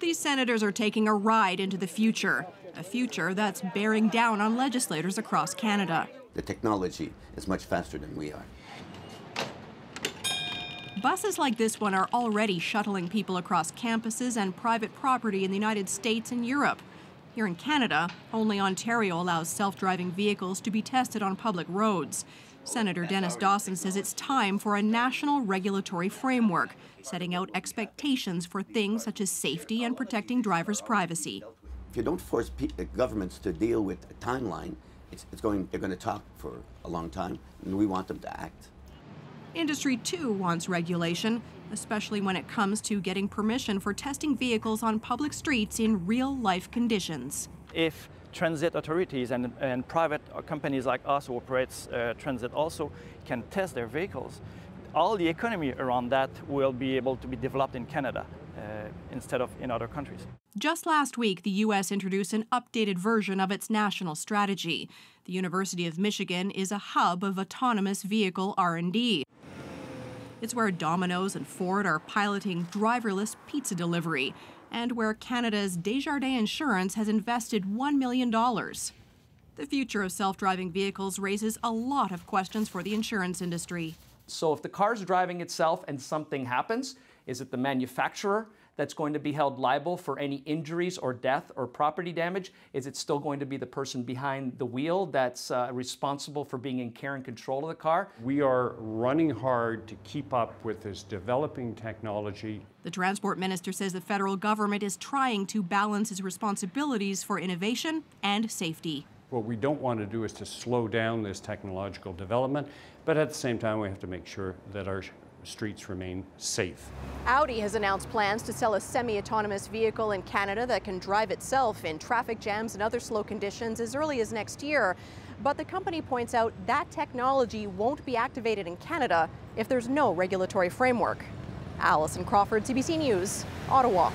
These senators are taking a ride into the future, a future that's bearing down on legislators across Canada. The technology is much faster than we are. Buses like this one are already shuttling people across campuses and private property in the United States and Europe. Here in Canada, only Ontario allows self-driving vehicles to be tested on public roads. Senator Dennis Dawson says it's time for a national regulatory framework, setting out expectations for things such as safety and protecting drivers' privacy. If you don't force governments to deal with a timeline, they're going to talk for a long time, and we want them to act. Industry, too, wants regulation, especially when it comes to getting permission for testing vehicles on public streets in real-life conditions. If transit authorities and private companies like us who operates transit also can test their vehicles, all the economy around that will be able to be developed in Canada instead of in other countries. Just last week, the U.S. introduced an updated version of its national strategy. The University of Michigan is a hub of autonomous vehicle R&D. It's where Domino's and Ford are piloting driverless pizza delivery, and where Canada's Desjardins Insurance has invested $1 million. The future of self-driving vehicles raises a lot of questions for the insurance industry. So if the car's driving itself and something happens, is it the manufacturer that's going to be held liable for any injuries or death or property damage? Is it still going to be the person behind the wheel that's responsible for being in care and control of the car? We are running hard to keep up with this developing technology. The transport minister says the federal government is trying to balance its responsibilities for innovation and safety. What we don't want to do is to slow down this technological development, but at the same time we have to make sure that our streets remain safe. Audi has announced plans to sell a semi-autonomous vehicle in Canada that can drive itself in traffic jams and other slow conditions as early as next year. But the company points out that technology won't be activated in Canada if there's no regulatory framework. Alison Crawford, CBC News, Ottawa.